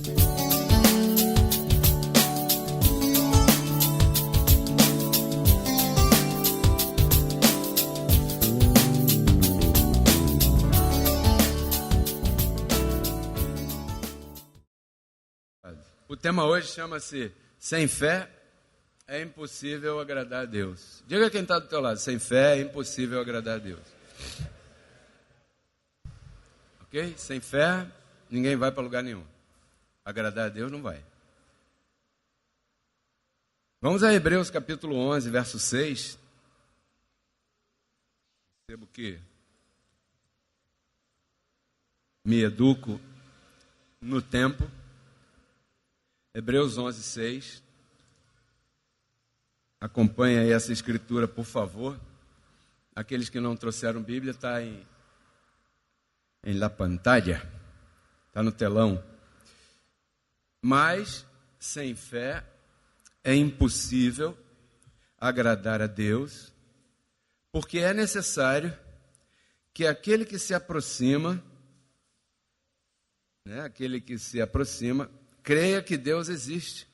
O tema hoje chama-se Sem Fé é impossível agradar a Deus. Diga quem está do teu lado, sem fé é impossível agradar a Deus. Ok? Sem fé, ninguém vai para lugar nenhum. Agradar a Deus não vai. Vamos a Hebreus capítulo 11, verso 6. Percebo que me educo no tempo. Hebreus 11, 6. Acompanhe aí essa escritura, por favor. Aqueles que não trouxeram Bíblia, está em la pantalla, está no telão. Mas, sem fé, é impossível agradar a Deus, porque é necessário que aquele que se aproxima, creia que Deus existe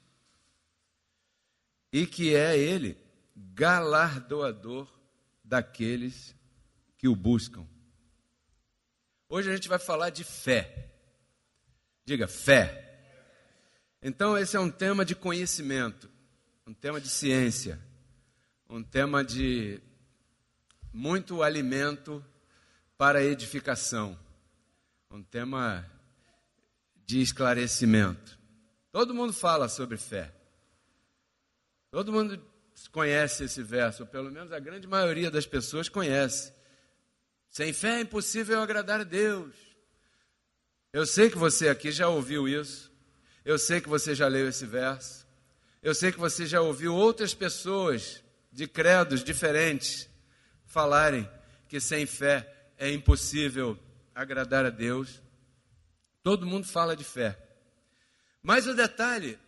e que é Ele galardoador daqueles que o buscam. Hoje a gente vai falar de fé. Diga, fé. Então esse é um tema de conhecimento, um tema de ciência, um tema de muito alimento para a edificação, um tema de esclarecimento. Todo mundo fala sobre fé. Todo mundo conhece esse verso, ou pelo menos a grande maioria das pessoas conhece. Sem fé é impossível agradar a Deus. Eu sei que você aqui já ouviu isso. Eu sei que você já leu esse verso. Eu sei que você já ouviu outras pessoas de credos diferentes falarem que sem fé é impossível agradar a Deus. Todo mundo fala de fé. Mas o detalhe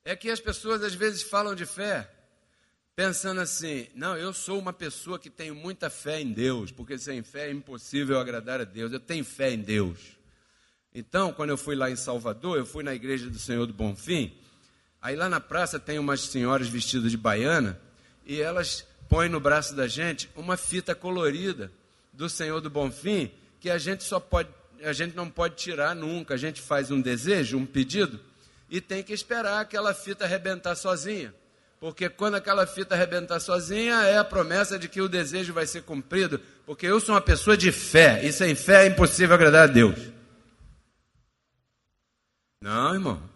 é que as pessoas às vezes falam de fé pensando assim, não, eu sou uma pessoa que tenho muita fé em Deus, porque sem fé é impossível agradar a Deus, eu tenho fé em Deus. Então, quando eu fui lá em Salvador, eu fui na igreja do Senhor do Bonfim, aí lá na praça tem umas senhoras vestidas de baiana, e elas põem no braço da gente uma fita colorida do Senhor do Bonfim, que a gente não pode tirar nunca, a gente faz um desejo, um pedido, e tem que esperar aquela fita arrebentar sozinha. Porque quando aquela fita arrebentar sozinha, é a promessa de que o desejo vai ser cumprido. Porque eu sou uma pessoa de fé, e sem fé é impossível agradar a Deus. Não, irmão.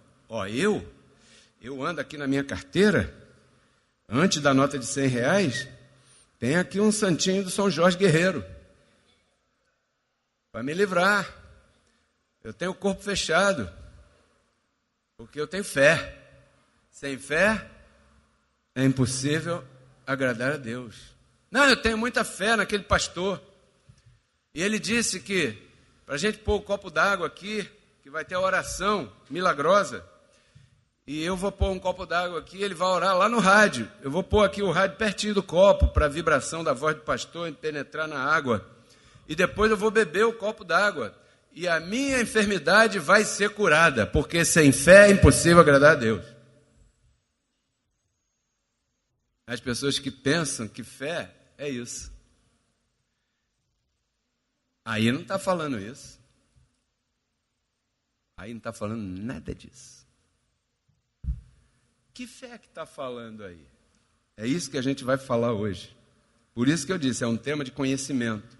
Eu ando aqui na minha carteira, antes da nota de R$100, tem aqui um santinho do São Jorge Guerreiro. Vai me livrar. Eu tenho o corpo fechado. Porque eu tenho fé. Sem fé, é impossível agradar a Deus. Não, eu tenho muita fé naquele pastor. E ele disse que, para a gente pôr o copo d'água aqui, que vai ter a oração milagrosa, e eu vou pôr um copo d'água aqui, ele vai orar lá no rádio. Eu vou pôr aqui o rádio pertinho do copo, para a vibração da voz do pastor penetrar na água. E depois eu vou beber o copo d'água. E a minha enfermidade vai ser curada, porque sem fé é impossível agradar a Deus. As pessoas que pensam que fé é isso. Aí não está falando isso. Aí não está falando nada disso. Que fé que está falando aí? É isso que a gente vai falar hoje. Por isso que eu disse, é um tema de conhecimento.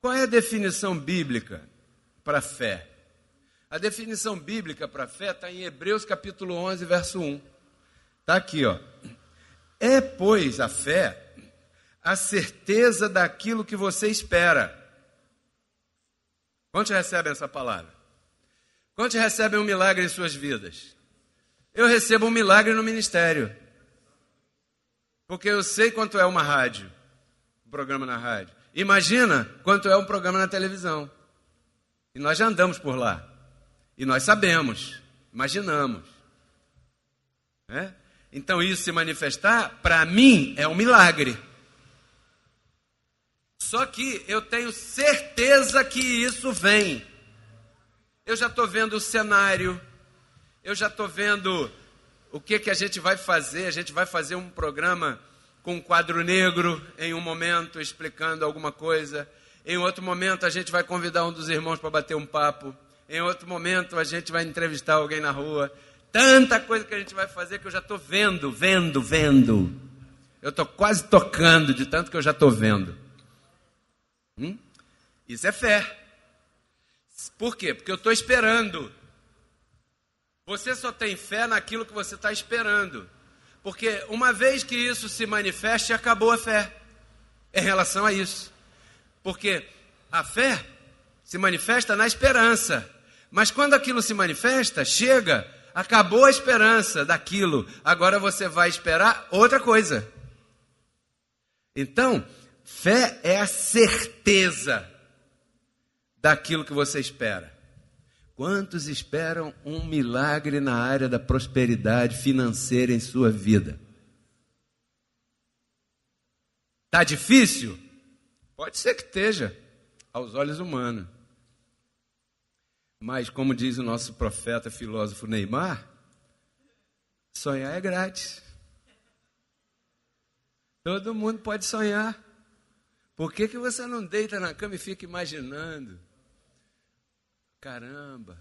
Qual é a definição bíblica para fé? A definição bíblica para fé está em Hebreus capítulo 11, verso 1. Está aqui, ó. É, pois, a fé, a certeza daquilo que você espera. Quantos recebem essa palavra? Quantos recebem um milagre em suas vidas? Eu recebo um milagre no ministério. Porque eu sei quanto é uma rádio, um programa na rádio. Imagina quanto é um programa na televisão. E nós já andamos por lá. E nós sabemos, imaginamos. Né? Então isso se manifestar, para mim, é um milagre. Só que eu tenho certeza que isso vem. Eu já estou vendo o cenário, eu já estou vendo o que a gente vai fazer. A gente vai fazer um programa com um quadro negro em um momento, explicando alguma coisa. Em outro momento, a gente vai convidar um dos irmãos para bater um papo. Em outro momento, a gente vai entrevistar alguém na rua. Tanta coisa que a gente vai fazer que eu já estou vendo. Eu estou quase tocando de tanto que eu já estou vendo. Isso é fé. Por quê? Porque eu estou esperando. Você só tem fé naquilo que você está esperando. Porque uma vez que isso se manifeste, acabou a fé em relação a isso. Porque a fé se manifesta na esperança. Mas quando aquilo se manifesta, chega, acabou a esperança daquilo. Agora você vai esperar outra coisa. Então, fé é a certeza daquilo que você espera. Quantos esperam um milagre na área da prosperidade financeira em sua vida? Está difícil? Pode ser que esteja, aos olhos humanos. Mas, como diz o nosso profeta filósofo Neymar, sonhar é grátis. Todo mundo pode sonhar. Por que você não deita na cama e fica imaginando? Caramba,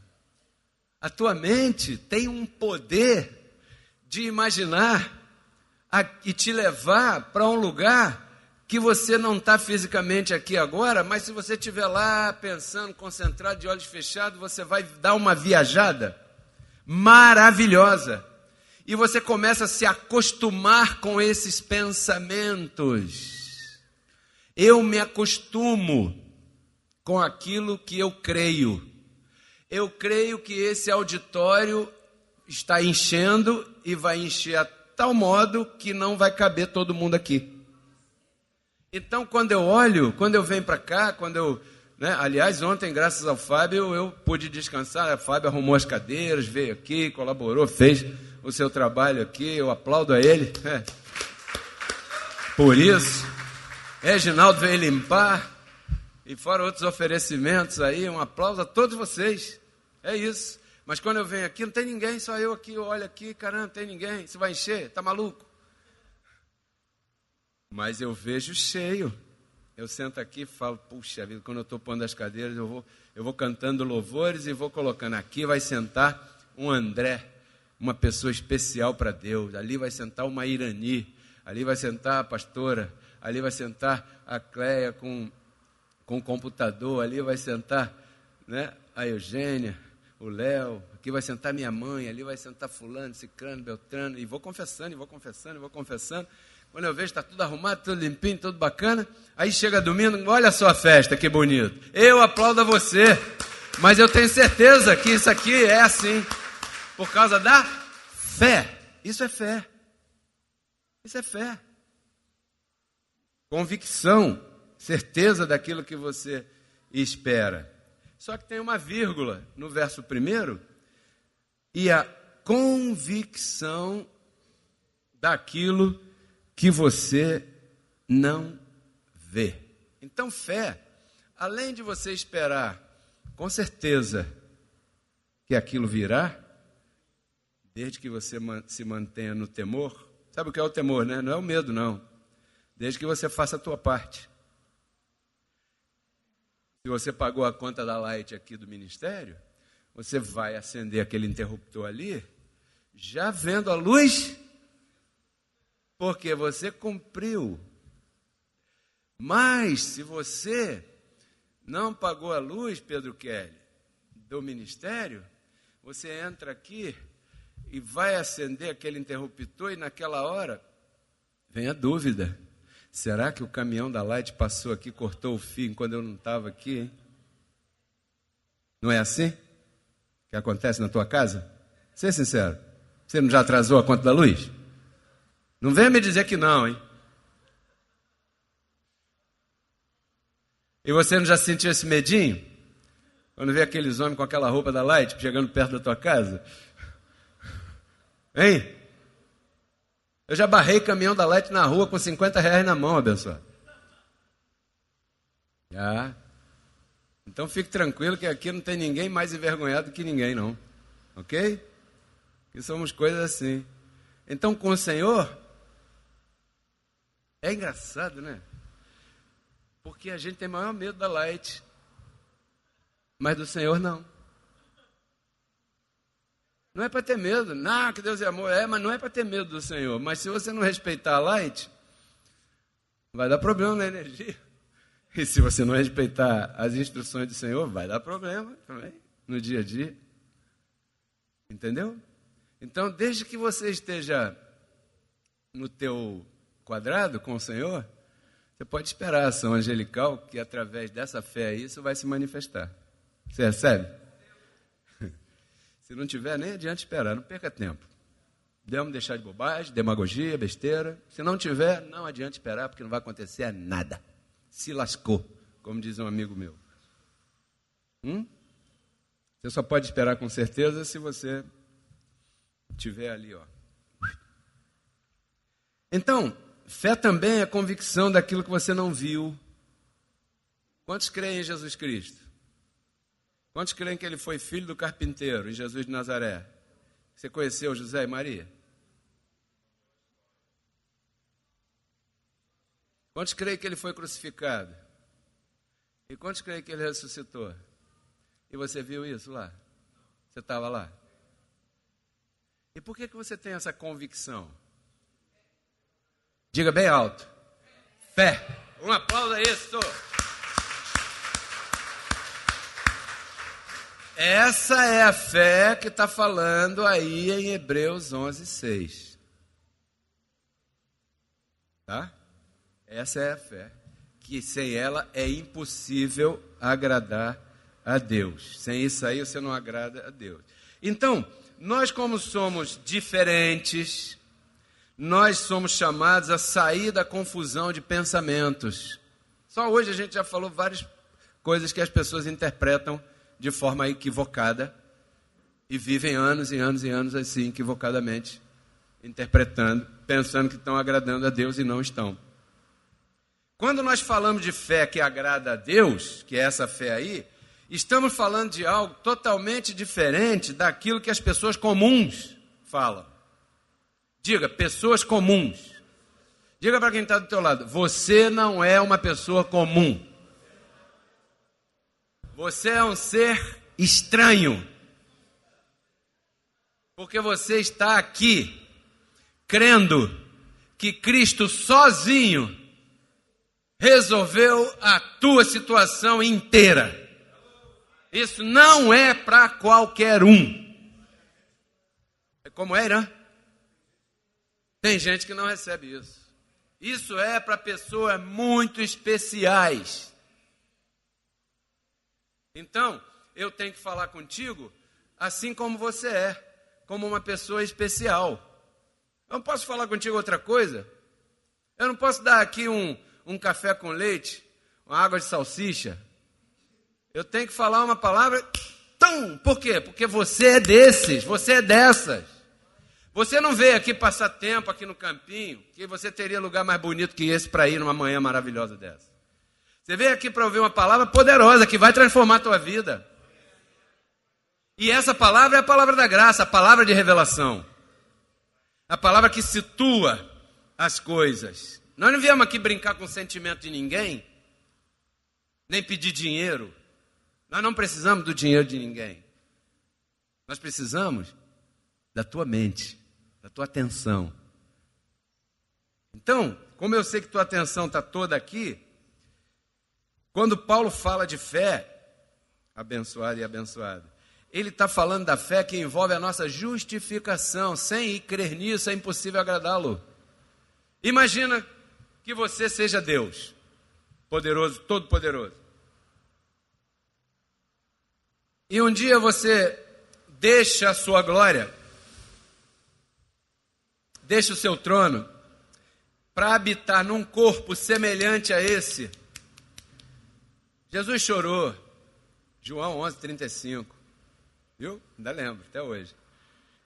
a tua mente tem um poder de imaginar e te levar para um lugar que você não está fisicamente aqui agora, mas se você estiver lá pensando, concentrado, de olhos fechados, você vai dar uma viajada maravilhosa. E você começa a se acostumar com esses pensamentos. Eu me acostumo com aquilo que eu creio. Eu creio que esse auditório está enchendo e vai encher a tal modo que não vai caber todo mundo aqui. Então, quando eu olho, quando eu venho para cá, aliás, ontem, graças ao Fábio, eu pude descansar. O Fábio arrumou as cadeiras, veio aqui, colaborou, fez o seu trabalho aqui, eu aplaudo a ele. Por isso, Reginaldo veio limpar. E fora outros oferecimentos aí, um aplauso a todos vocês. É isso. Mas quando eu venho aqui, não tem ninguém, só eu aqui, eu olho aqui, caramba, não tem ninguém. Você vai encher? Tá maluco? Mas eu vejo cheio. Eu sento aqui e falo, puxa vida, quando eu estou pondo as cadeiras, eu vou cantando louvores e vou colocando. Aqui vai sentar um André, uma pessoa especial para Deus. Ali vai sentar uma Irani. Ali vai sentar a pastora. Ali vai sentar a Cleia com o computador, ali vai sentar, a Eugênia, o Léo, aqui vai sentar minha mãe, ali vai sentar fulano, ciclano, beltrano, e vou confessando. Quando eu vejo, está tudo arrumado, tudo limpinho, tudo bacana, aí chega domingo, olha só a festa, que bonito. Eu aplaudo a você, mas eu tenho certeza que isso aqui é assim, por causa da fé. Isso é fé. Isso é fé. Convicção. Certeza daquilo que você espera. Só que tem uma vírgula no verso 1. E a convicção daquilo que você não vê. Então, fé, além de você esperar com certeza que aquilo virá, desde que você se mantenha no temor. Sabe o que é o temor, né? Não é o medo, não. Desde que você faça a tua parte. Se você pagou a conta da Light aqui do ministério, você vai acender aquele interruptor ali, já vendo a luz, porque você cumpriu. Mas se você não pagou a luz, Pedro Kelly, do ministério, você entra aqui e vai acender aquele interruptor e naquela hora vem a dúvida. Será que o caminhão da Light passou aqui, cortou o fio quando eu não estava aqui, hein? Não é assim que acontece na tua casa? Ser sincero, você não já atrasou a conta da luz? Não venha me dizer que não, hein? E você não já sentiu esse medinho? Quando vê aqueles homens com aquela roupa da Light chegando perto da tua casa? Hein? Eu já barrei caminhão da Light na rua com R$50 na mão, abençoado. Já. Então fique tranquilo que aqui não tem ninguém mais envergonhado que ninguém, não. Ok? Que somos coisas assim. Então com o Senhor, é engraçado, né? Porque a gente tem maior medo da Light, mas do Senhor não. Não é para ter medo. Não, que Deus é amor. Mas não é para ter medo do Senhor. Mas se você não respeitar a Light, vai dar problema na energia. E se você não respeitar as instruções do Senhor, vai dar problema também no dia a dia. Entendeu? Então, desde que você esteja no teu quadrado com o Senhor, você pode esperar a ação angelical, que através dessa fé aí, isso vai se manifestar. Você recebe? Se não tiver, nem adianta esperar, não perca tempo. Vamos deixar de bobagem, demagogia, besteira. Se não tiver, não adianta esperar, porque não vai acontecer nada. Se lascou, como diz um amigo meu. Você só pode esperar com certeza se você estiver ali, ó. Então, fé também é convicção daquilo que você não viu. Quantos creem em Jesus Cristo? Quantos creem que ele foi filho do carpinteiro, em Jesus de Nazaré? Você conheceu José e Maria? Quantos creem que ele foi crucificado? E quantos creem que ele ressuscitou? E você viu isso lá? Você estava lá? E por que você tem essa convicção? Diga bem alto. Fé. Um aplauso a isso. Essa é a fé que está falando aí em Hebreus 11:6. Tá? Essa é a fé. Que sem ela é impossível agradar a Deus. Sem isso aí você não agrada a Deus. Então, nós como somos diferentes, nós somos chamados a sair da confusão de pensamentos. Só hoje a gente já falou várias coisas que as pessoas interpretam de forma equivocada e vivem anos e anos e anos assim, equivocadamente, interpretando, pensando que estão agradando a Deus e não estão. Quando nós falamos de fé que agrada a Deus, que é essa fé aí, estamos falando de algo totalmente diferente daquilo que as pessoas comuns falam. Diga, pessoas comuns. Diga para quem está do teu lado, você não é uma pessoa comum. Você é um ser estranho. Porque você está aqui crendo que Cristo sozinho resolveu a tua situação inteira. Isso não é para qualquer um. É como é, né? Tem gente que não recebe isso. Isso é para pessoas muito especiais. Então, eu tenho que falar contigo assim como você é, como uma pessoa especial. Eu não posso falar contigo outra coisa. Eu não posso dar aqui um café com leite, uma água de salsicha. Eu tenho que falar uma palavra. Por quê? Porque você é desses, você é dessas. Você não veio aqui passar tempo aqui no campinho, que você teria lugar mais bonito que esse para ir numa manhã maravilhosa dessa. Você veio aqui para ouvir uma palavra poderosa que vai transformar a tua vida. E essa palavra é a palavra da graça, a palavra de revelação. A palavra que situa as coisas. Nós não viemos aqui brincar com o sentimento de ninguém, nem pedir dinheiro. Nós não precisamos do dinheiro de ninguém. Nós precisamos da tua mente, da tua atenção. Então, como eu sei que tua atenção está toda aqui, quando Paulo fala de fé, abençoado e abençoado, ele está falando da fé que envolve a nossa justificação. Sem crer nisso é impossível agradá-lo. Imagina que você seja Deus, poderoso, todo-poderoso. E um dia você deixa a sua glória, deixa o seu trono, para habitar num corpo semelhante a esse. Jesus chorou, João 11:35, viu? Ainda lembro, até hoje.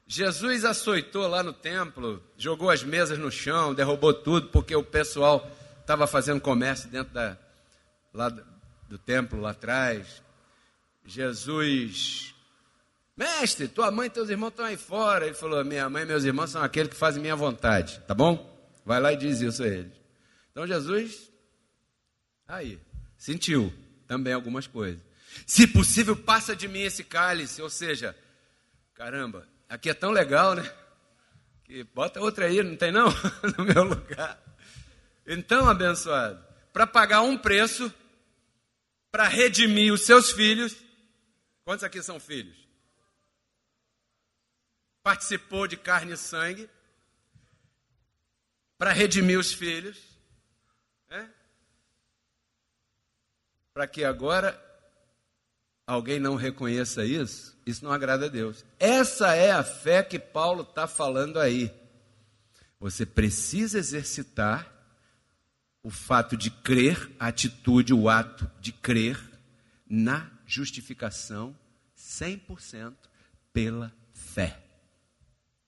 Jesus açoitou lá no templo, jogou as mesas no chão, derrubou tudo, porque o pessoal estava fazendo comércio dentro lá do templo, lá atrás. Jesus, mestre, tua mãe e teus irmãos estão aí fora. Ele falou, minha mãe e meus irmãos são aqueles que fazem minha vontade, tá bom? Vai lá e diz isso a eles. Então Jesus, aí, sentiu também algumas coisas. Se possível, passa de mim esse cálice, ou seja, caramba, aqui é tão legal, né? Que bota outra aí, não tem não? No meu lugar. Então, abençoado, para pagar um preço, para redimir os seus filhos, quantos aqui são filhos? Participou de carne e sangue, para redimir os filhos, né? Para que agora alguém não reconheça isso, isso não agrada a Deus. Essa é a fé que Paulo está falando aí. Você precisa exercitar o fato de crer, a atitude, o ato de crer na justificação 100% pela fé.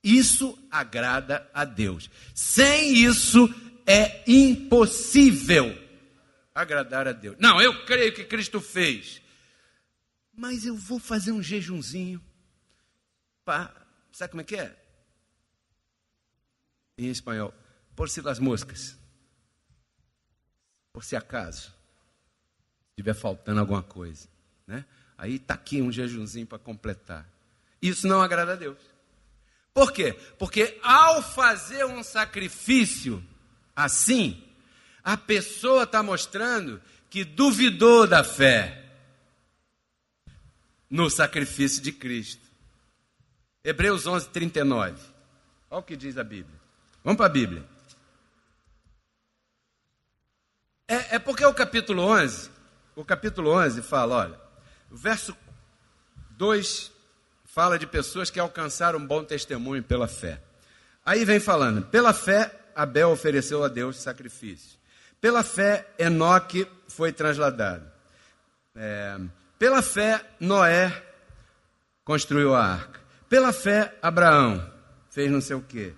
Isso agrada a Deus. Sem isso é impossível agradar a Deus. Não, eu creio que Cristo fez. Mas eu vou fazer um jejunzinho. Sabe como é que é? Em espanhol. Por si las moscas. Por se acaso. Estiver faltando alguma coisa. Né? Aí está aqui um jejunzinho para completar. Isso não agrada a Deus. Por quê? Porque ao fazer um sacrifício assim, a pessoa está mostrando que duvidou da fé no sacrifício de Cristo. Hebreus 11:39. Olha o que diz a Bíblia. Vamos para a Bíblia. É porque o capítulo 11 fala, olha, o verso 2 fala de pessoas que alcançaram um bom testemunho pela fé. Aí vem falando, pela fé Abel ofereceu a Deus sacrifício. Pela fé Enoque foi trasladado. Pela fé, Noé construiu a arca. Pela fé, Abraão fez não sei o quê.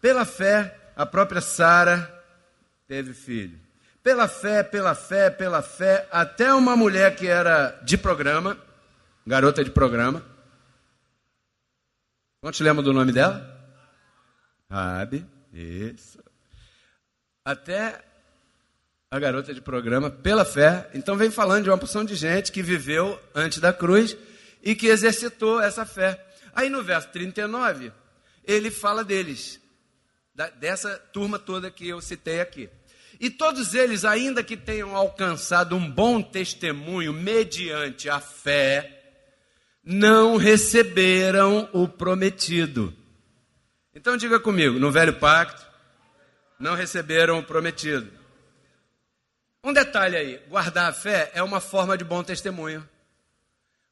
Pela fé, a própria Sara teve filho. Pela fé, até uma mulher que era de programa, garota de programa. Quantos lembram do nome dela? Rabi, isso. Até a garota de programa, pela fé. Então vem falando de uma porção de gente que viveu antes da cruz e que exercitou essa fé. Aí no verso 39, ele fala deles, dessa turma toda que eu citei aqui. E todos eles, ainda que tenham alcançado um bom testemunho mediante a fé, não receberam o prometido. Então diga comigo, no velho pacto, não receberam o prometido. Um detalhe aí, guardar a fé é uma forma de bom testemunho.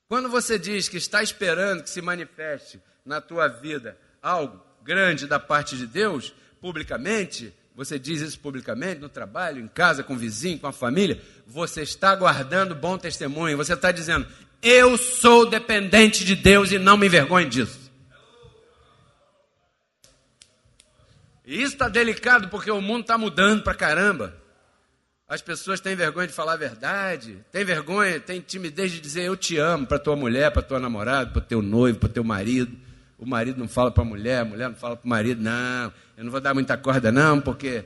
Quando você diz que está esperando que se manifeste na tua vida algo grande da parte de Deus, publicamente, você diz isso publicamente, no trabalho, em casa, com o vizinho, com a família, você está guardando bom testemunho, você está dizendo, eu sou dependente de Deus e não me envergonho disso. E isso está delicado porque o mundo está mudando pra caramba. As pessoas têm vergonha de falar a verdade, têm vergonha, têm timidez de dizer eu te amo para tua mulher, para tua namorada, para teu noivo, para teu marido. O marido não fala para a mulher não fala para o marido, não, eu não vou dar muita corda não, porque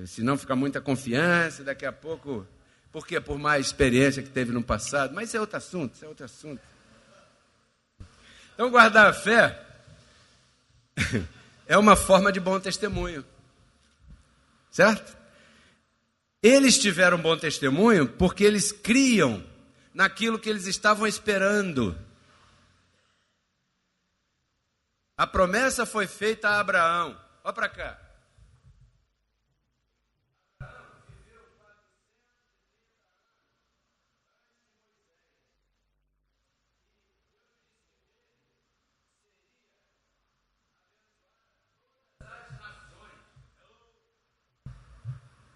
senão fica muita confiança, daqui a pouco, porque por mais experiência que teve no passado, mas isso é outro assunto, Então guardar a fé é uma forma de bom testemunho, certo? Eles tiveram bom testemunho porque eles criam naquilo que eles estavam esperando. A promessa foi feita a Abraão. Olha para cá.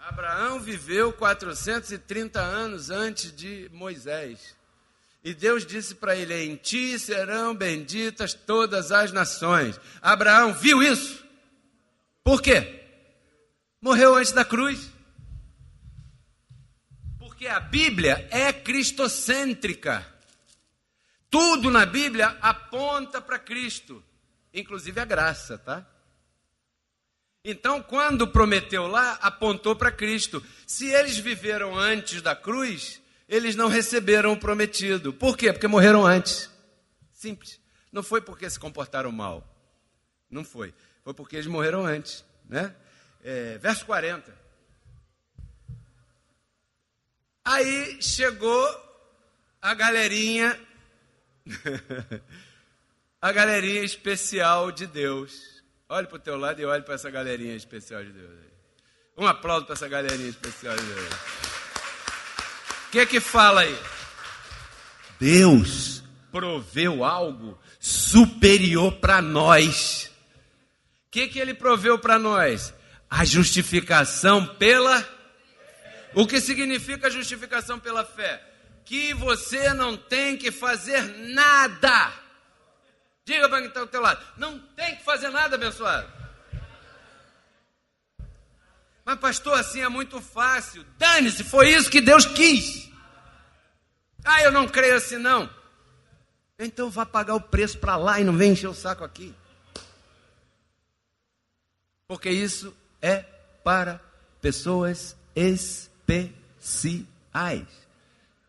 Abraão viveu 430 anos antes de Moisés. E Deus disse para ele, em ti serão benditas todas as nações. Abraão viu isso. Por quê? Morreu antes da cruz. Porque a Bíblia é cristocêntrica. Tudo na Bíblia aponta para Cristo, inclusive a graça, tá? Então, quando prometeu lá, apontou para Cristo. Se eles viveram antes da cruz, eles não receberam o prometido. Por quê? Porque morreram antes. Simples. Não foi porque se comportaram mal. Não foi. Foi porque eles morreram antes, né? Verso 40. Aí chegou a galerinha, a galerinha especial de Deus. Olhe para o teu lado e olhe para essa galerinha especial de Deus. Um aplauso para essa galerinha especial de Deus. O que fala aí? Deus proveu algo superior para nós. O que ele proveu para nós? A justificação pela... O que significa a justificação pela fé? Que você não tem que fazer nada. Diga para quem está ao teu lado. Não tem que fazer nada, abençoado. Mas pastor, assim é muito fácil. Dane-se, foi isso que Deus quis. Eu não creio assim não. Então vá pagar o preço para lá e não vem encher o saco aqui. Porque isso é para pessoas especiais.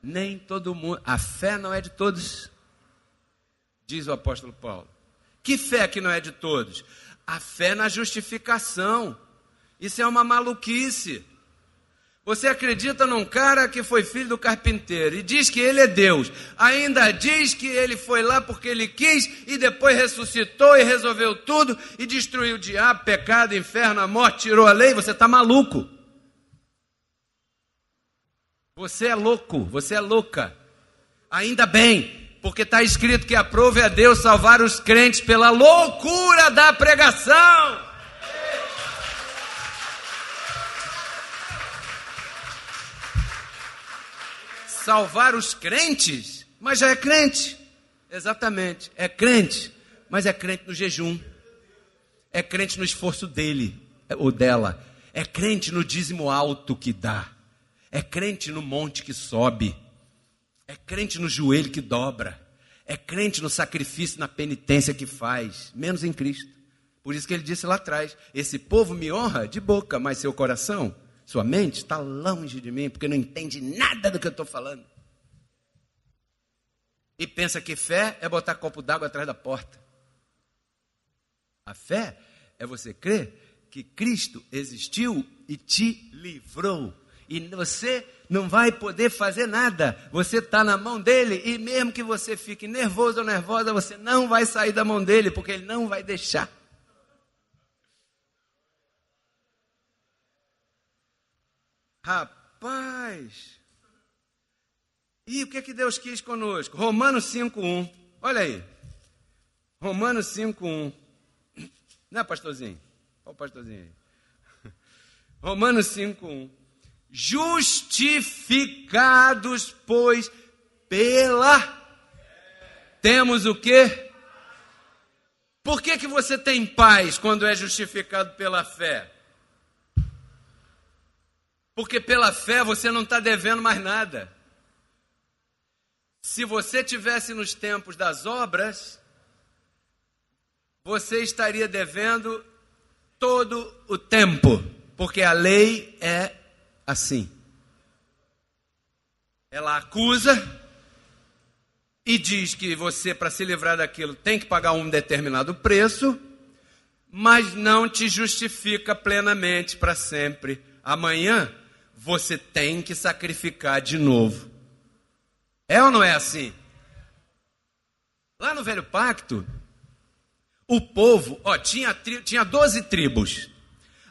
Nem todo mundo. A fé não é de todos, diz o apóstolo Paulo. Que fé que não é de todos? A fé na justificação. Isso é uma maluquice. Você acredita num cara que foi filho do carpinteiro e diz que ele é Deus. Ainda diz que ele foi lá porque ele quis e depois ressuscitou e resolveu tudo e destruiu o diabo, pecado, inferno, a morte, tirou a lei. Você está maluco. Você é louco, você é louca. Ainda bem, porque está escrito que aprove a Deus salvar os crentes pela loucura da pregação. Salvar os crentes, mas já é crente. Exatamente, é crente, mas é crente no jejum. É crente no esforço dele ou dela. É crente no dízimo alto que dá. É crente no monte que sobe. É crente no joelho que dobra. É crente no sacrifício, na penitência que faz. Menos em Cristo. Por isso que ele disse lá atrás, esse povo me honra de boca, mas seu coração, sua mente está longe de mim, porque não entende nada do que eu estou falando. E pensa que fé é botar copo d'água atrás da porta. A fé é você crer que Cristo existiu e te livrou. E você não vai poder fazer nada. Você está na mão dele e mesmo que você fique nervoso ou nervosa, você não vai sair da mão dele, porque ele não vai deixar. Rapaz, e o que Deus quis conosco? Romanos 5:1, olha aí, Romanos 5:1, não é, pastorzinho? Olha o pastorzinho aí. Romanos 5:1, justificados, pois, temos o quê? Por que você tem paz quando é justificado pela fé? Porque pela fé você não está devendo mais nada. Se você tivesse nos tempos das obras, você estaria devendo todo o tempo, porque a lei é assim. Ela acusa e diz que você, para se livrar daquilo, tem que pagar um determinado preço, mas não te justifica plenamente para sempre. Amanhã você tem que sacrificar de novo. É ou não é assim? Lá no Velho Pacto, o povo, tinha 12 tribos.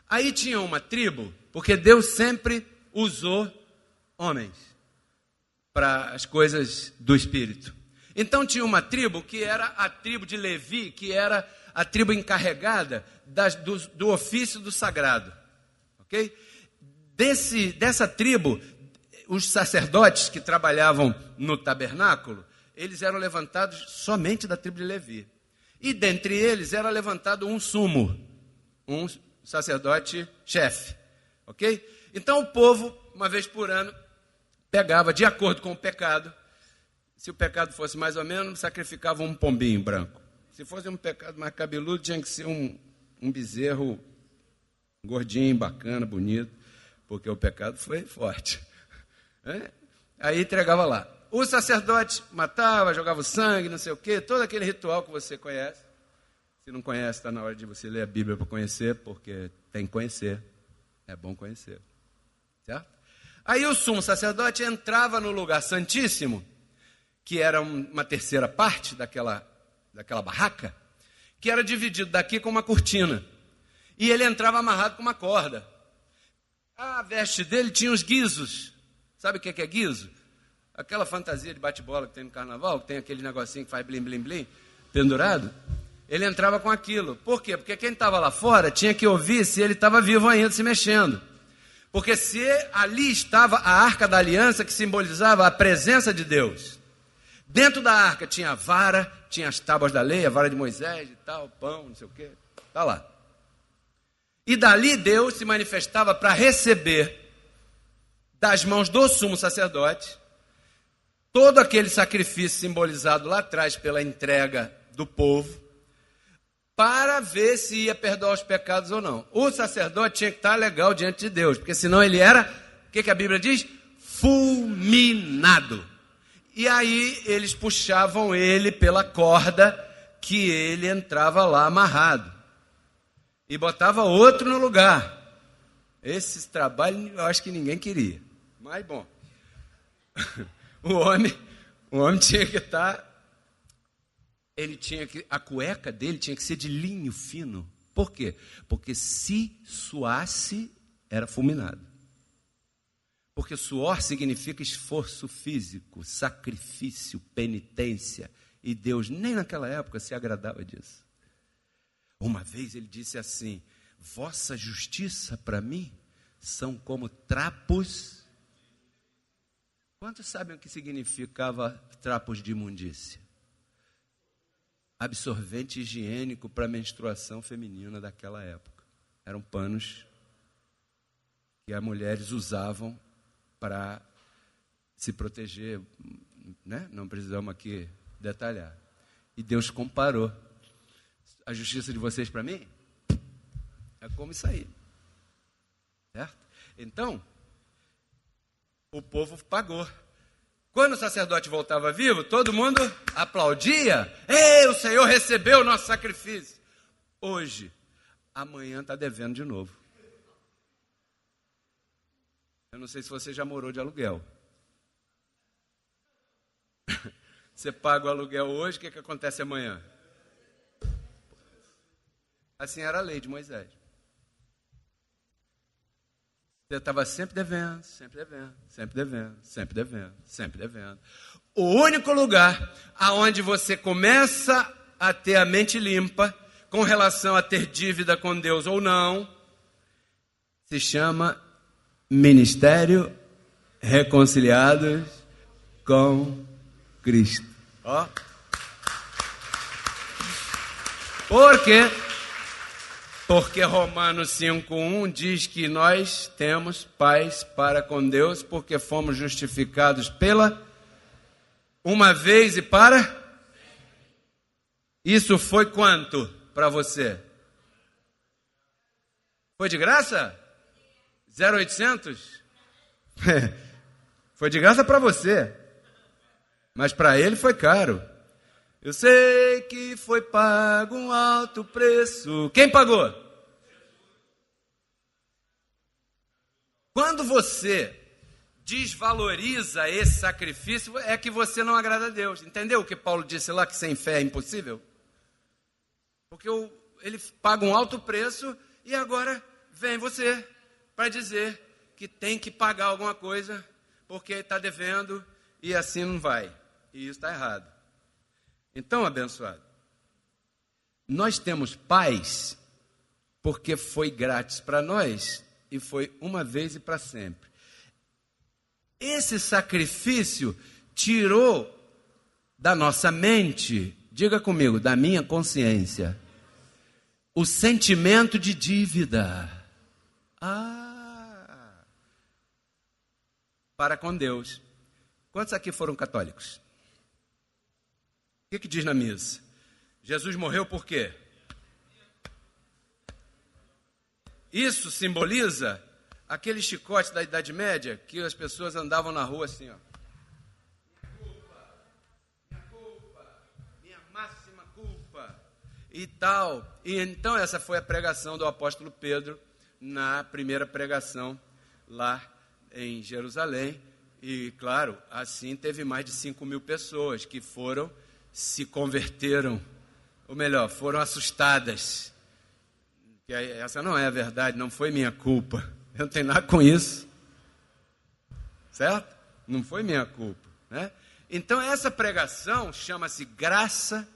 Aí tinha uma tribo, porque Deus sempre usou homens para as coisas do Espírito. Então tinha uma tribo que era a tribo de Levi, que era a tribo encarregada do ofício do sagrado. Ok? Dessa tribo, os sacerdotes que trabalhavam no tabernáculo, eles eram levantados somente da tribo de Levi. E dentre eles era levantado um sumo, um sacerdote chefe. Ok? Então o povo, uma vez por ano, pegava, de acordo com o pecado, Se o pecado fosse mais ou menos, sacrificava um pombinho branco. Se fosse um pecado mais cabeludo, tinha que ser um bezerro gordinho, bacana, bonito, porque o pecado foi forte. Aí entregava lá. O sacerdote matava, jogava o sangue, não sei o quê, todo aquele ritual que você conhece. Se não conhece, está na hora de você ler a Bíblia para conhecer, porque tem que conhecer. É bom conhecer. Certo? Aí o sumo sacerdote entrava no lugar santíssimo, que era uma terceira parte daquela barraca, que era dividido daqui com uma cortina. E ele entrava amarrado com uma corda. A veste dele tinha os guizos. Sabe o que é guizo? Aquela fantasia de bate-bola que tem no carnaval, que tem aquele negocinho que faz blim, blim, blim, pendurado. Ele entrava com aquilo. Por quê? Porque quem estava lá fora tinha que ouvir se ele estava vivo ainda, se mexendo. Porque se ali estava a Arca da Aliança, que simbolizava a presença de Deus. Dentro da arca tinha a vara, tinha as tábuas da lei, a vara de Moisés e tal, pão, não sei o quê. Está lá. E dali Deus se manifestava para receber das mãos do sumo sacerdote todo aquele sacrifício simbolizado lá atrás pela entrega do povo, para ver se ia perdoar os pecados ou não. O sacerdote tinha que estar legal diante de Deus, porque senão ele era, o que a Bíblia diz? Fulminado. E aí eles puxavam ele pela corda que ele entrava lá amarrado. E botava outro no lugar. Esse trabalho eu acho que ninguém queria. Mas bom, o homem tinha que estar... a cueca dele tinha que ser de linho fino. Por quê? Porque se suasse, era fulminado. Porque suor significa esforço físico, sacrifício, penitência. E Deus nem naquela época se agradava disso. Uma vez ele disse assim: vossa justiça para mim são como trapos. Quantos sabem o que significava trapos de imundícia? Absorvente higiênico para a menstruação feminina daquela época. Eram panos que as mulheres usavam para se proteger, né? Não precisamos aqui detalhar. E Deus comparou. A justiça de vocês para mim é como isso aí. Certo? Então, o povo pagou. Quando o sacerdote voltava vivo, todo mundo aplaudia. Ei, o Senhor recebeu o nosso sacrifício. Hoje, amanhã está devendo de novo. Eu não sei se você já morou de aluguel. Você paga o aluguel hoje, o que acontece amanhã? Assim era a lei de Moisés. Você estava sempre devendo, sempre devendo, sempre devendo, sempre devendo, sempre devendo. O único lugar aonde você começa a ter a mente limpa com relação a ter dívida com Deus ou não, se chama Ministério Reconciliados com Cristo. Ó. Por quê? Porque Romanos 5:1 diz que nós temos paz para com Deus, porque fomos justificados pela uma vez e para... Isso foi quanto para você? Foi de graça? 0,800? Foi de graça para você, mas para ele foi caro. Eu sei que foi pago um alto preço. Quem pagou? Quando você desvaloriza esse sacrifício, é que você não agrada a Deus. Entendeu o que Paulo disse lá, que sem fé é impossível? Porque ele paga um alto preço e agora vem você para dizer que tem que pagar alguma coisa porque está devendo e assim não vai. E isso está errado. Então, abençoado, nós temos paz porque foi grátis para nós e foi uma vez e para sempre. Esse sacrifício tirou da nossa mente, diga comigo, da minha consciência, o sentimento de dívida. Para com Deus. Quantos aqui foram católicos? O que diz na missa? Jesus morreu por quê? Isso simboliza aquele chicote da Idade Média que as pessoas andavam na rua assim, ó. Minha culpa, minha máxima culpa e tal. E então essa foi a pregação do apóstolo Pedro na primeira pregação lá em Jerusalém. E, claro, assim teve mais de 5.000 pessoas que se converteram, ou melhor, foram assustadas. Que essa não é a verdade, não foi minha culpa. Eu não tenho nada com isso. Certo? Não foi minha culpa, né? Então, essa pregação chama-se Graça,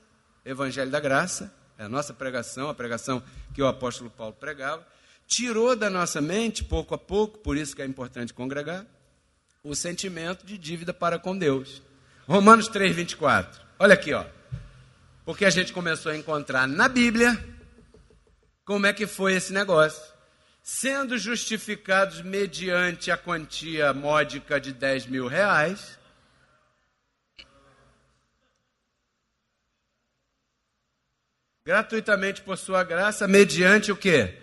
Evangelho da Graça. É a nossa pregação, a pregação que o apóstolo Paulo pregava. Tirou da nossa mente, pouco a pouco, por isso que é importante congregar, o sentimento de dívida para com Deus. Romanos 3:24. Olha aqui, ó. Porque a gente começou a encontrar na Bíblia como é que foi esse negócio. Sendo justificados mediante a quantia módica de R$10.000, gratuitamente por sua graça, mediante o quê?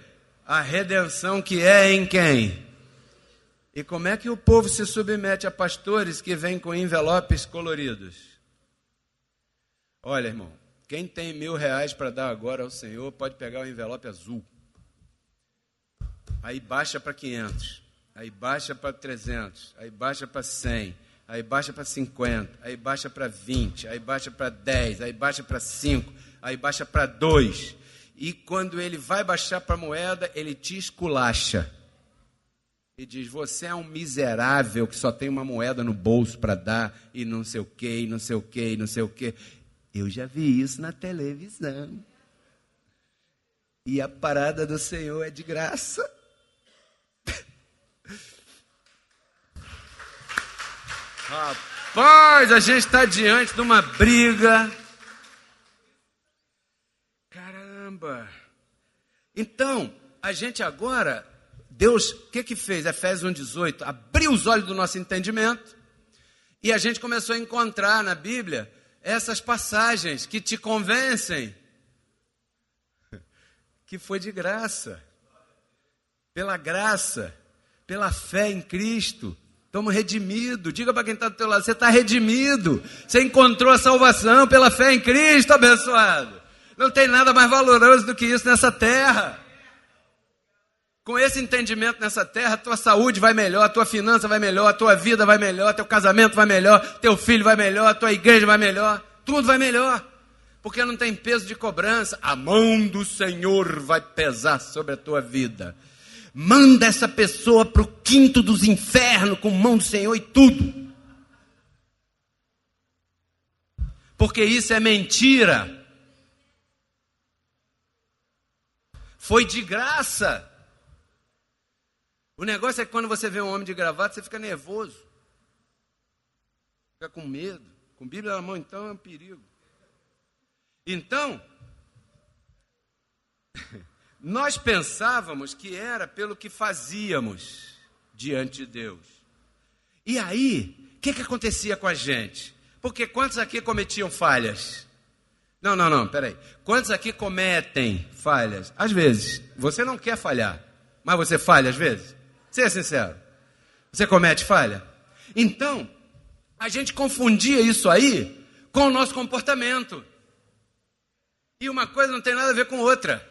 A redenção que é em quem? E como é que o povo se submete a pastores que vêm com envelopes coloridos? Olha, irmão, quem tem R$1.000 para dar agora ao Senhor, pode pegar o envelope azul. Aí baixa para 500, aí baixa para 300, aí baixa para 100, aí baixa para 50, aí baixa para 20, aí baixa para 10, aí baixa para 5, aí baixa para 2. E quando ele vai baixar para a moeda, ele te esculacha. E diz, você é um miserável que só tem uma moeda no bolso para dar, e não sei o quê, e não sei o quê, e não sei o quê. Eu já vi isso na televisão. E a parada do Senhor é de graça. Rapaz, a gente está diante de uma briga. Caramba. Então, a gente agora... Deus, o que fez? Efésios 1:18, abriu os olhos do nosso entendimento e a gente começou a encontrar na Bíblia essas passagens que te convencem que foi de graça, pela fé em Cristo, estamos redimidos. Diga para quem está do teu lado, você está redimido, você encontrou a salvação pela fé em Cristo, abençoado. Não tem nada mais valoroso do que isso nessa terra. Com esse entendimento nessa terra, a tua saúde vai melhor, a tua finança vai melhor, a tua vida vai melhor, teu casamento vai melhor, teu filho vai melhor, a tua igreja vai melhor, tudo vai melhor, porque não tem peso de cobrança. A mão do Senhor vai pesar sobre a tua vida. Manda essa pessoa para o quinto dos infernos com mão do Senhor e tudo. Porque isso é mentira. Foi de graça. O negócio é que quando você vê um homem de gravata, você fica nervoso. Fica com medo. Com Bíblia na mão, então, é um perigo. Então, nós pensávamos que era pelo que fazíamos diante de Deus. E aí, o que acontecia com a gente? Porque quantos aqui cometiam falhas? Não, peraí. Quantos aqui cometem falhas? Às vezes. Você não quer falhar, mas você falha às vezes? Seja sincero. Você comete falha? Então, a gente confundia isso aí com o nosso comportamento. E uma coisa não tem nada a ver com outra.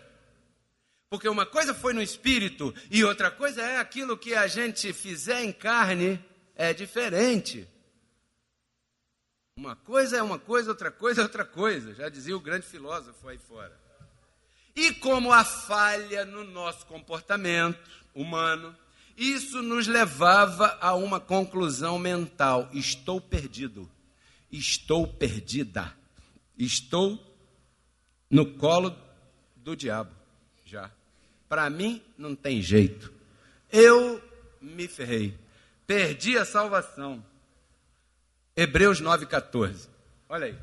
Porque uma coisa foi no espírito e outra coisa é aquilo que a gente fizer em carne, é diferente. Uma coisa é uma coisa, outra coisa é outra coisa. Já dizia o grande filósofo aí fora. E como a falha no nosso comportamento humano, isso nos levava a uma conclusão mental. Estou perdido. Estou perdida. Estou no colo do diabo. Já. Para mim, não tem jeito. Eu me ferrei. Perdi a salvação. Hebreus 9,14. Olha aí.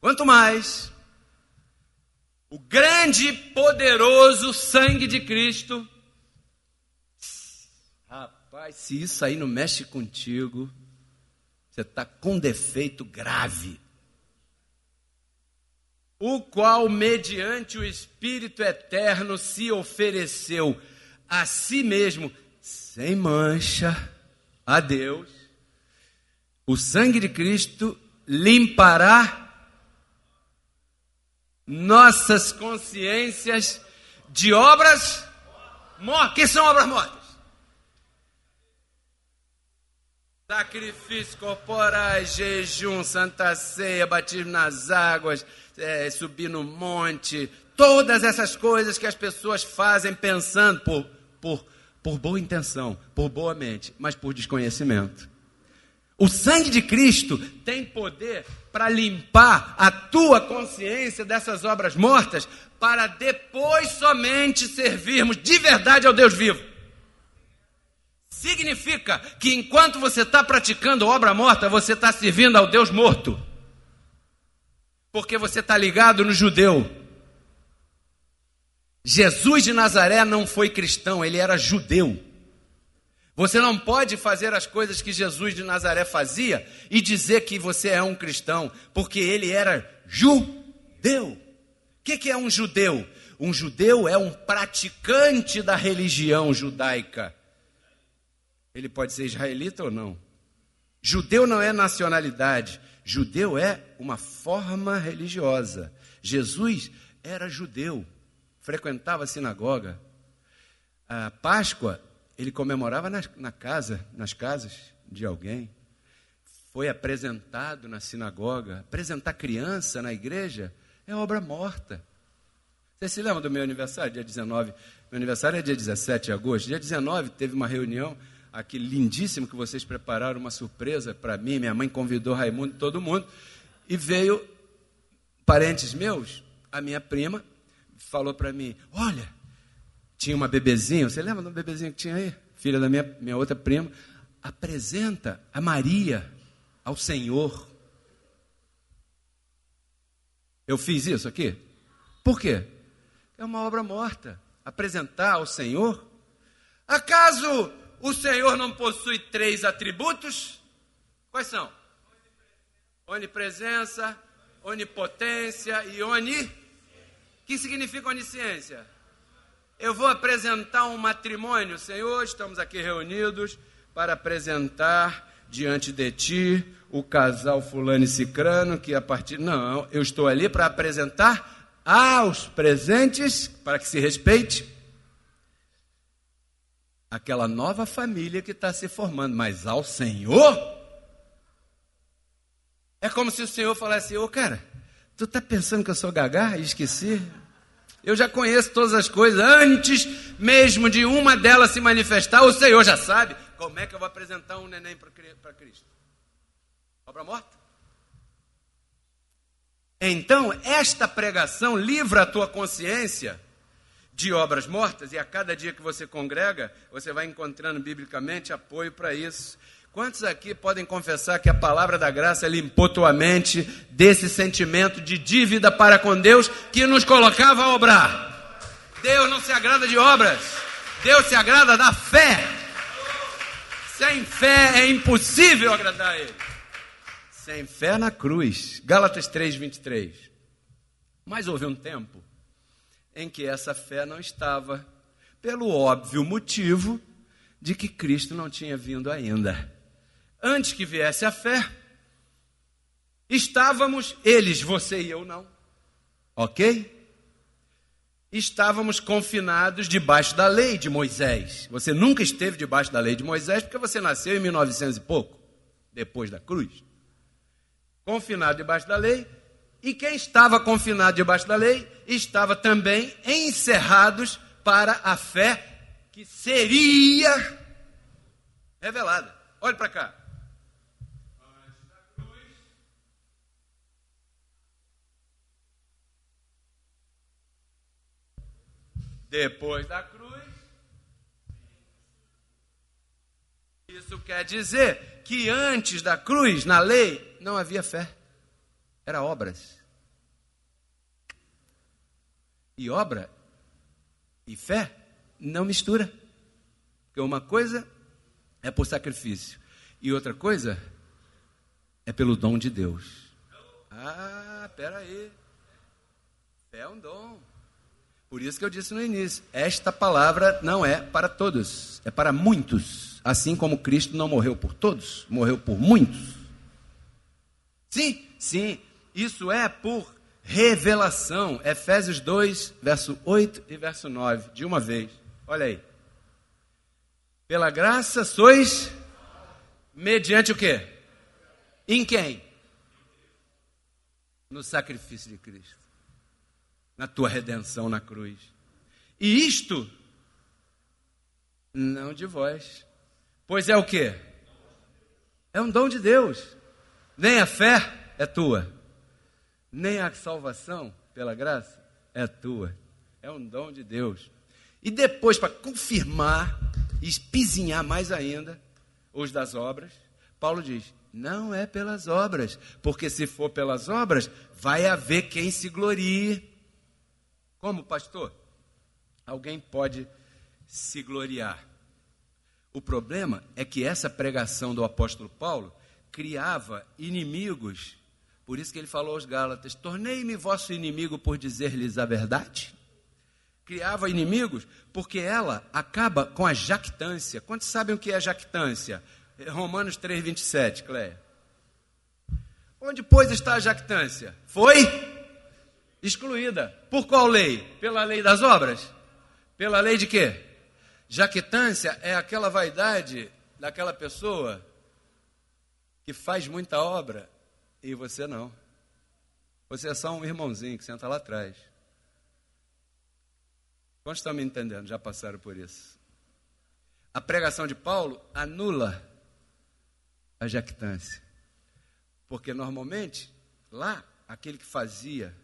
Quanto mais o grande e poderoso sangue de Cristo. Rapaz, se isso aí não mexe contigo, você está com defeito grave. o qual, mediante o Espírito eterno, se ofereceu a si mesmo, sem mancha, a Deus. O sangue de Cristo limpará nossas consciências de obras mortas. O que são obras mortas? Sacrifícios corporais, jejum, santa ceia, batismo nas águas, subir no monte, todas essas coisas que as pessoas fazem pensando por boa intenção, por boa mente, mas por desconhecimento. O sangue de Cristo tem poder para limpar a tua consciência dessas obras mortas, para depois somente servirmos de verdade ao Deus vivo. Significa que enquanto você está praticando obra morta, você está servindo ao Deus morto. Porque você está ligado no judeu. Jesus de Nazaré não foi cristão, ele era judeu. Você não pode fazer as coisas que Jesus de Nazaré fazia e dizer que você é um cristão, porque ele era judeu. O que é um judeu? Um judeu é um praticante da religião judaica. Ele pode ser israelita ou não. Judeu não é nacionalidade. Judeu é uma forma religiosa. Jesus era judeu, frequentava a sinagoga. A Páscoa ele comemorava nas casas de alguém. Foi apresentado na sinagoga. Apresentar criança na igreja é obra morta. Você se lembra do meu aniversário, dia 19? Meu aniversário é dia 17 de agosto. Dia 19 teve uma reunião aqui lindíssimo que vocês prepararam, uma surpresa para mim. Minha mãe convidou Raimundo e todo mundo. E veio parentes meus, a minha prima, falou para mim, olha, tinha uma bebezinha, você lembra do bebezinho que tinha aí? Filha da minha outra prima. Apresenta a Maria ao Senhor. Eu fiz isso aqui? Por quê? É uma obra morta. Apresentar ao Senhor. Acaso o Senhor não possui 3 atributos? Quais são? Onipresença, onipotência e O que significa onisciência? Eu vou apresentar um matrimônio, Senhor, estamos aqui reunidos para apresentar diante de Ti o casal fulano e cicrano, que a partir... Não, eu estou ali para apresentar aos presentes, para que se respeite, aquela nova família que está se formando, mas ao Senhor... É como se o Senhor falasse, cara, tu está pensando que eu sou gagá e esqueci? Eu já conheço todas as coisas, antes mesmo de uma delas se manifestar, o Senhor já sabe como é que eu vou apresentar um neném para Cristo. Obra morta. Então, esta pregação livra a tua consciência de obras mortas, e a cada dia que você congrega, você vai encontrando biblicamente apoio para isso. Quantos aqui podem confessar que a palavra da graça limpou tua mente desse sentimento de dívida para com Deus que nos colocava a obrar? Deus não se agrada de obras, Deus se agrada da fé. Sem fé é impossível agradar a Ele. Sem fé na cruz. Gálatas 3:23. Mas houve um tempo em que essa fé não estava, pelo óbvio motivo de que Cristo não tinha vindo ainda. Antes que viesse a fé, estávamos, eles, você e eu não, ok? Estávamos confinados debaixo da lei de Moisés. Você nunca esteve debaixo da lei de Moisés porque você nasceu em 1900 e pouco, depois da cruz. Confinado debaixo da lei, e quem estava confinado debaixo da lei, estava também encerrados para a fé que seria revelada. Olhe para cá. Depois da cruz. Isso quer dizer que antes da cruz, na lei, não havia fé. Era obras. E obra e fé não mistura. Porque uma coisa é por sacrifício e outra coisa é pelo dom de Deus. Ah, espera aí. Fé é um dom. Por isso que eu disse no início, esta palavra não é para todos, é para muitos. Assim como Cristo não morreu por todos, morreu por muitos. Sim, isso é por revelação. Efésios 2, verso 8 e verso 9, de uma vez. Olha aí. Pela graça sois mediante o quê? Em quem? No sacrifício de Cristo. Na tua redenção na cruz. E isto, não de vós. Pois é o quê? É um dom de Deus. Nem a fé é tua, nem a salvação pela graça é tua. É um dom de Deus. E depois, para confirmar e espizinhar mais ainda os das obras, Paulo diz, não é pelas obras, porque se for pelas obras, vai haver quem se glorie. Como, pastor? Alguém pode se gloriar. O problema é que essa pregação do apóstolo Paulo criava inimigos. Por isso que ele falou aos Gálatas, tornei-me vosso inimigo por dizer-lhes a verdade. Criava inimigos porque ela acaba com a jactância. Quantos sabem o que é jactância? Romanos 3, 27, Cléia. Onde, pois, está a jactância? Foi excluída. Por qual lei? Pela lei das obras? Pela lei de quê? Jactância é aquela vaidade daquela pessoa que faz muita obra e você não. Você é só um irmãozinho que senta lá atrás. Quantos estão me entendendo? Já passaram por isso. A pregação de Paulo anula a jactância. Porque normalmente, lá, aquele que fazia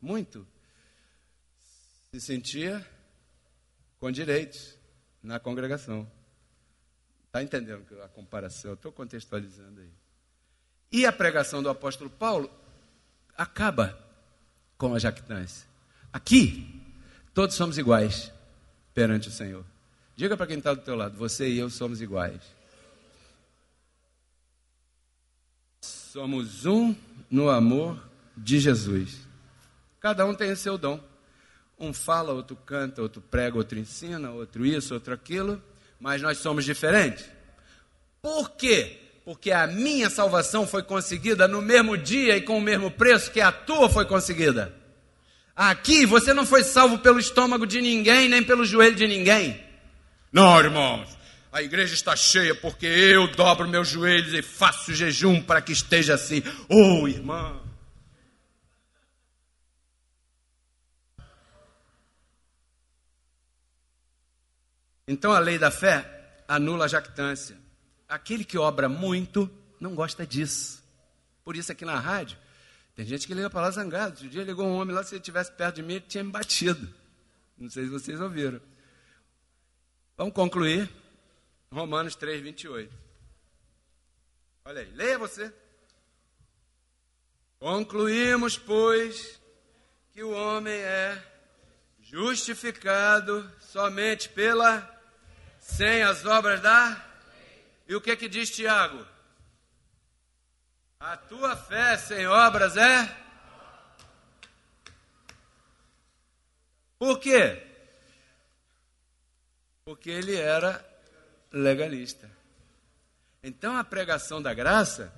muito, se sentia com direitos na congregação. Está entendendo a comparação? Eu estou contextualizando aí. E a pregação do apóstolo Paulo acaba com a jactância. Aqui, todos somos iguais perante o Senhor. Diga para quem está do teu lado, você e eu somos iguais. Somos um no amor de Jesus. Cada um tem o seu dom. Um fala, outro canta, outro prega, outro ensina, outro isso, outro aquilo. Mas nós somos diferentes. Por quê? Porque a minha salvação foi conseguida no mesmo dia e com o mesmo preço que a tua foi conseguida. Aqui você não foi salvo pelo estômago de ninguém, nem pelo joelho de ninguém. Não, irmãos, a igreja está cheia porque eu dobro meus joelhos e faço jejum para que esteja assim. Oh, irmão. Então a lei da fé anula a jactância. Aquele que obra muito não gosta disso. Por isso aqui na rádio, tem gente que liga para lá zangado. Outro dia ligou um homem lá, se ele estivesse perto de mim, ele tinha me batido. Não sei se vocês ouviram. Vamos concluir. Romanos 3, 28. Olha aí, leia você. Concluímos, pois, que o homem é justificado somente sem as obras da... E o que diz Tiago? A tua fé sem obras é... Por quê? Porque ele era legalista. Então a pregação da graça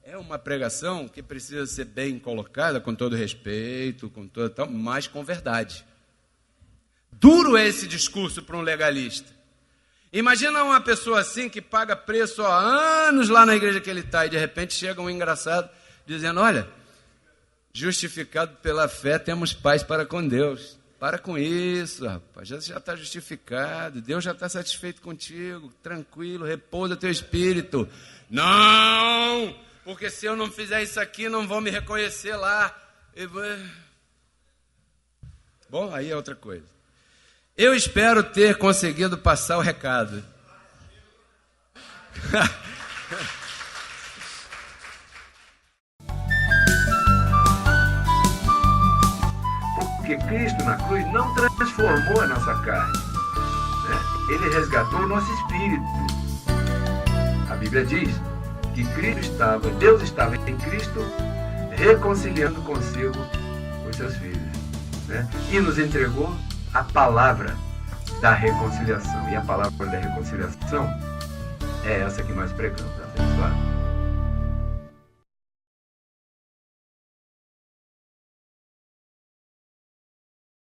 é uma pregação que precisa ser bem colocada, com todo respeito, com todo tal, mas com verdade. Duro é esse discurso para um legalista. Imagina uma pessoa assim que paga preço há anos lá na igreja que ele está e de repente chega um engraçado dizendo, olha, justificado pela fé temos paz para com Deus. Para com isso, rapaz, já está justificado, Deus já está satisfeito contigo, tranquilo, repousa teu espírito. Não, porque se eu não fizer isso aqui não vão me reconhecer lá. Bom, aí é outra coisa. Eu espero ter conseguido passar o recado. Porque Cristo na cruz não transformou a nossa carne, né? Ele resgatou o nosso espírito. A Bíblia diz que Deus estava em Cristo reconciliando consigo os seus filhos. né? E nos entregou a palavra da reconciliação. E a palavra da reconciliação é essa que nós pregamos, abençoado.